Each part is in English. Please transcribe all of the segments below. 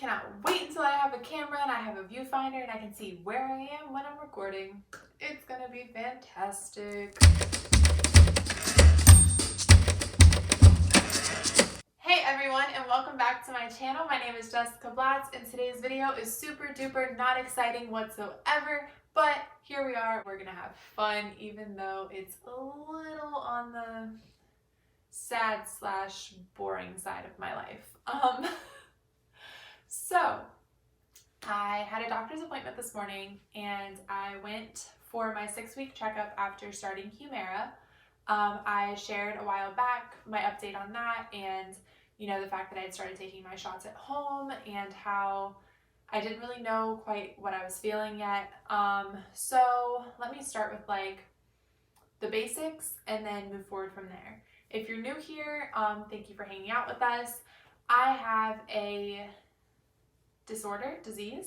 cannot wait until I have a camera and I have a viewfinder and I can see where I am when I'm recording. It's gonna be fantastic. Hey everyone, and welcome back to my channel. My name is Jessica Blatz, and today's video is super duper not exciting whatsoever, but here we are. We're gonna have fun even though it's a little on the sad slash boring side of my life. So I had a doctor's appointment this morning and I went for my 6-week checkup after starting Humira. I shared a while back my update on that and the fact that I had started taking my shots at home and how I didn't really know quite what I was feeling yet. So let me start with the basics and then move forward from there. If you're new here, thank you for hanging out with us. I have a disease.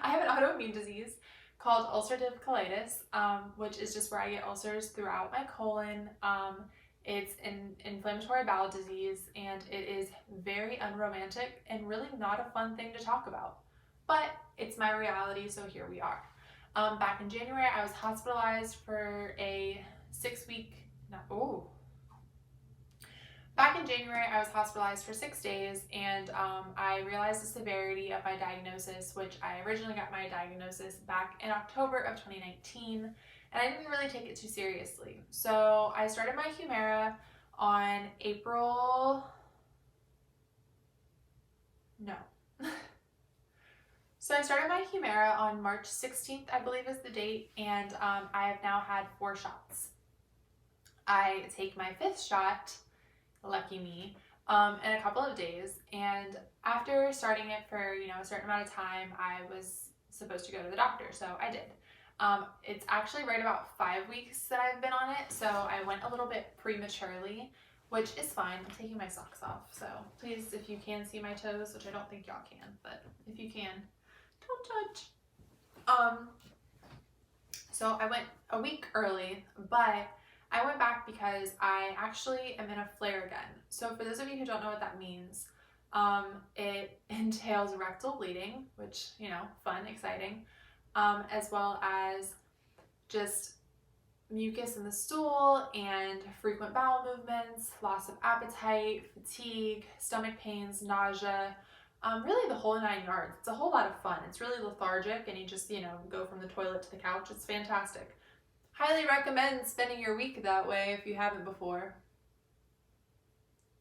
I have an autoimmune disease called ulcerative colitis, which is just where I get ulcers throughout my colon. It's an inflammatory bowel disease, and it is very unromantic and really not a fun thing to talk about. But it's my reality, so here we are. Back in January, I was hospitalized for a 6-week, Back in January, I was hospitalized for 6 days, and I realized the severity of my diagnosis, which I originally got my diagnosis back in October of 2019, and I didn't really take it too seriously. So I started my Humira on So I started my Humira on March 16th, I believe is the date, and I have now had 4 shots. I take my 5th shot, lucky me, in a couple of days, and after starting it for a certain amount of time, I was supposed to go to the doctor, so I did. It's actually right about 5 weeks that I've been on it, so I went a little bit prematurely, which is fine. I'm taking my socks off, so please, if you can see my toes, which I don't think y'all can, but if you can, don't touch. So I went a week early, but I went back because I actually am in a flare again. So for those of you who don't know what that means, it entails rectal bleeding, which, fun, exciting, as well as just mucus in the stool and frequent bowel movements, loss of appetite, fatigue, stomach pains, nausea, really the whole 9 yards. It's a whole lot of fun. It's really lethargic and you just, go from the toilet to the couch. It's fantastic. Highly recommend spending your week that way if you haven't before.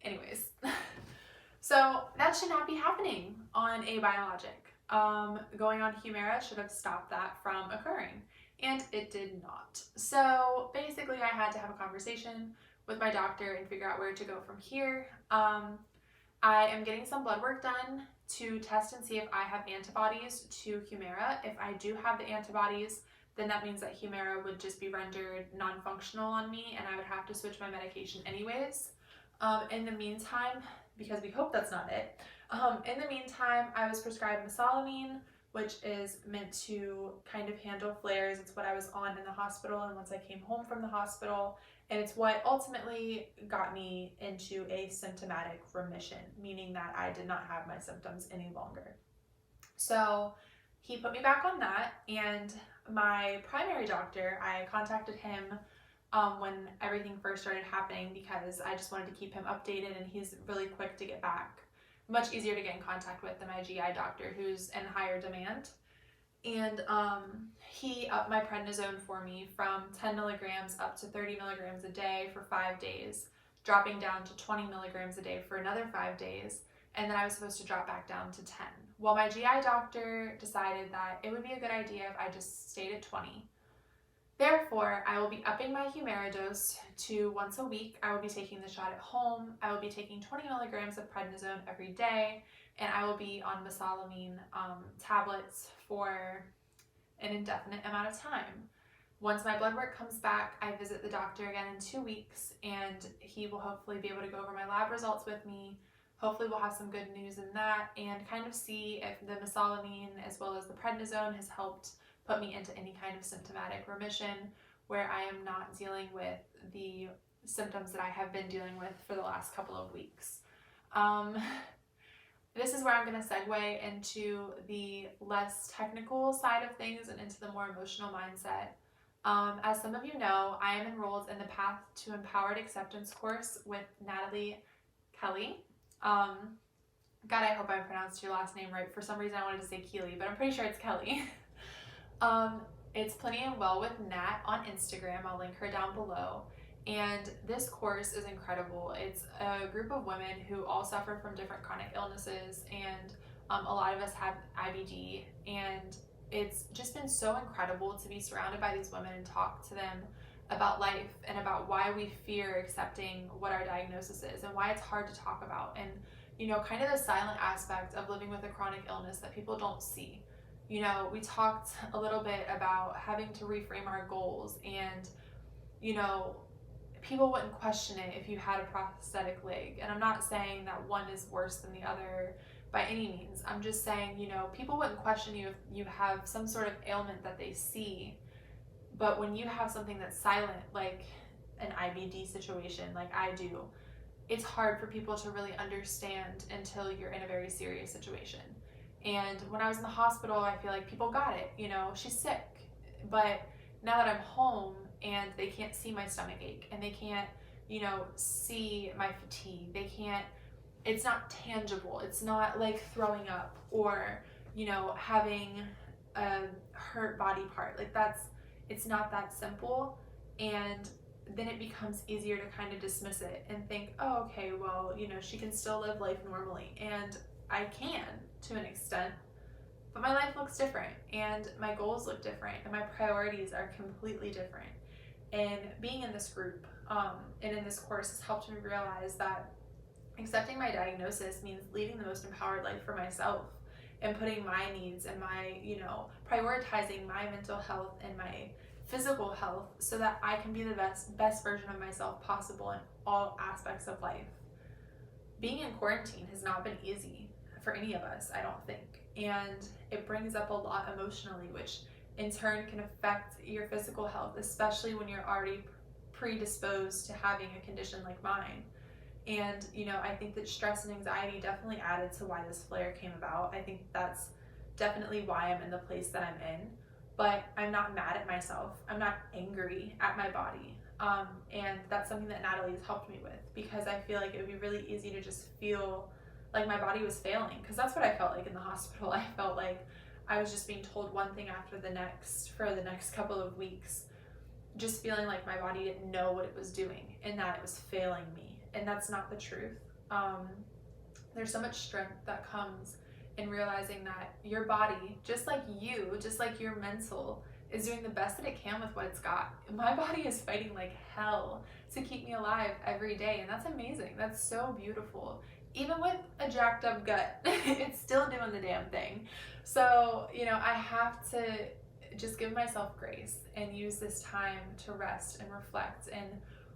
Anyways, so that should not be happening on a biologic. Going on Humira should have stopped that from occurring, and it did not. So basically I had to have a conversation with my doctor and figure out where to go from here. I am getting some blood work done to test and see if I have antibodies to Humira. If I do have the antibodies, then that means that Humira would just be rendered non-functional on me and I would have to switch my medication anyways. In the meantime, because we hope that's not it, in the meantime, I was prescribed mesalamine, which is meant to kind of handle flares. It's what I was on in the hospital and once I came home from the hospital, and it's what ultimately got me into a symptomatic remission, meaning that I did not have my symptoms any longer. So he put me back on that, and my primary doctor, I contacted him when everything first started happening because I just wanted to keep him updated, and he's really quick to get back. Much easier to get in contact with than my GI doctor, who's in higher demand. And he upped my prednisone for me from 10 milligrams up to 30 milligrams a day for 5 days, dropping down to 20 milligrams a day for another 5 days, and then I was supposed to drop back down to 10. Well, my GI doctor decided that it would be a good idea if I just stayed at 20. Therefore, I will be upping my Humira dose to once a week. I will be taking the shot at home. I will be taking 20 milligrams of prednisone every day, and I will be on mesalamine tablets for an indefinite amount of time. Once my blood work comes back, I visit the doctor again in 2 weeks, and he will hopefully be able to go over my lab results with me. Hopefully we'll have some good news in that and kind of see if the mesalamine as well as the prednisone has helped put me into any kind of symptomatic remission where I am not dealing with the symptoms that I have been dealing with for the last couple of weeks. this is where I'm going to segue into the less technical side of things and into the more emotional mindset. As some of you know, I am enrolled in the Path to Empowered Acceptance course with Natalie Kelly. God, I hope I pronounced your last name right. For some reason, I wanted to say Keeley, but I'm pretty sure it's Kelly. It's Plenty and Well with Nat on Instagram. I'll link her down below. And this course is incredible. It's a group of women who all suffer from different chronic illnesses, and a lot of us have IBD. And it's just been so incredible to be surrounded by these women and talk to them about life and about why we fear accepting what our diagnosis is and why it's hard to talk about. And, you know, kind of the silent aspect of living with a chronic illness that people don't see. You know, we talked a little bit about having to reframe our goals, and, you know, people wouldn't question it if you had a prosthetic leg. And I'm not saying that one is worse than the other by any means. I'm just saying, you know, people wouldn't question you if you have some sort of ailment that they see. But when you have something that's silent, like an IBD situation, like I do, it's hard for people to really understand until you're in a very serious situation. And when I was in the hospital, I feel like people got it, you know, she's sick. But now that I'm home and they can't see my stomach ache and they can't, you know, see my fatigue, they can't, it's not tangible. It's not like throwing up or, you know, having a hurt body part. Like it's not that simple. And then it becomes easier to kind of dismiss it and think, oh, okay, well, you know, she can still live life normally. And I can to an extent, but my life looks different and my goals look different and my priorities are completely different. And being in this group and in this course has helped me realize that accepting my diagnosis means leading the most empowered life for myself and putting my needs and my, you know, prioritizing my mental health and my physical health so that I can be the best version of myself possible in all aspects of life. Being in quarantine has not been easy for any of us, I don't think. And it brings up a lot emotionally, which in turn can affect your physical health, especially when you're already predisposed to having a condition like mine. And, you know, I think that stress and anxiety definitely added to why this flare came about. I think that's definitely why I'm in the place that I'm in. But I'm not mad at myself. I'm not angry at my body. And that's something that Natalie has helped me with, because I feel like it would be really easy to just feel like my body was failing, because that's what I felt like in the hospital. I felt like I was just being told one thing after the next for the next couple of weeks, just feeling like my body didn't know what it was doing and that it was failing me. And that's not the truth. There's so much strength that comes in realizing that your body, just like your mental, is doing the best that it can with what it's got. My body is fighting like hell to keep me alive every day, and that's amazing. That's so beautiful. Even with a jacked up gut, it's still doing the damn thing. So, you know, I have to just give myself grace and use this time to rest and reflect and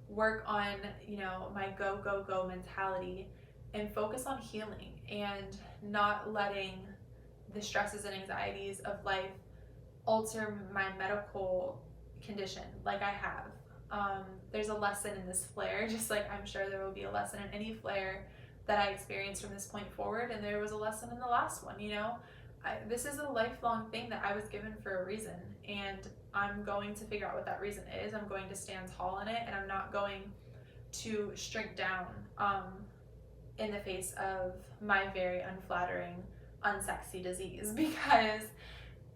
work on, you know, my go, go, go mentality and focus on healing and not letting the stresses and anxieties of life alter my medical condition like I have. There's a lesson in this flare, just like I'm sure there will be a lesson in any flare that I experienced from this point forward, and there was a lesson in the last one, you know? This is a lifelong thing that I was given for a reason, and I'm going to figure out what that reason is. I'm going to stand tall in it, and I'm not going to shrink down in the face of my very unflattering, unsexy disease, because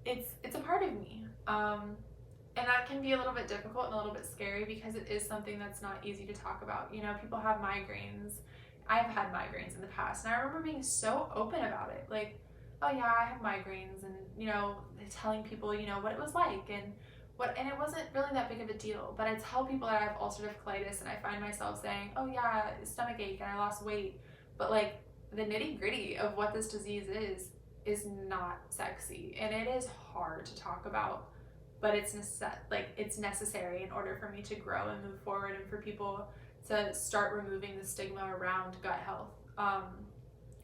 it's a part of me. And that can be a little bit difficult and a little bit scary, because it is something that's not easy to talk about. You know, people have migraines. I've had migraines in the past, and I remember being so open about it. Like, oh yeah, I have migraines, and, you know, telling people, you know, what it was like, and it wasn't really that big of a deal. But I tell people that I have ulcerative colitis, and I find myself saying, oh yeah, stomach ache, and I lost weight. But like, the nitty gritty of what this disease is not sexy, and it is hard to talk about, but it's necessary in order for me to grow and move forward, and for people to start removing the stigma around gut health.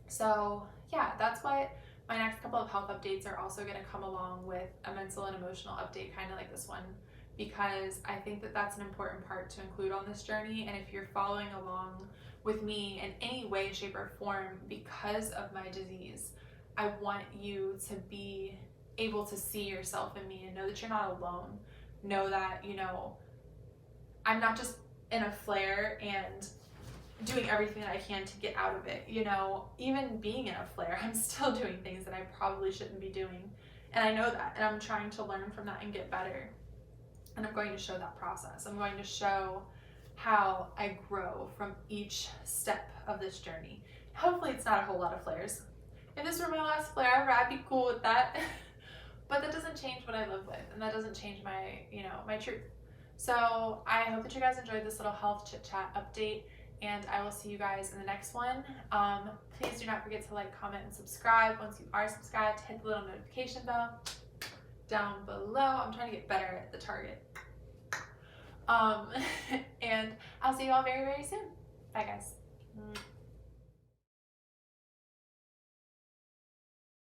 So yeah, that's what my next couple of health updates are also going to come along with, a mental and emotional update, kind of like this one, because I think that that's an important part to include on this journey. And if you're following along with me in any way, shape, or form because of my disease, I want you to be able to see yourself in me and know that you're not alone. Know that, you know, I'm not just in a flare and doing everything that I can to get out of it. You know, even being in a flare, I'm still doing things that I probably shouldn't be doing. And I know that, and I'm trying to learn from that and get better. And I'm going to show that process. I'm going to show how I grow from each step of this journey. Hopefully it's not a whole lot of flares. If this were my last flare ever, I'd be cool with that. But that doesn't change what I live with, and that doesn't change my, you know, my truth. So I hope that you guys enjoyed this little health chit chat update, and I will see you guys in the next one. Please do not forget to like, comment, and subscribe. Once you are subscribed, hit the little notification bell down below. I'm trying to get better at the target. And I'll see you all very, very soon. Bye, guys.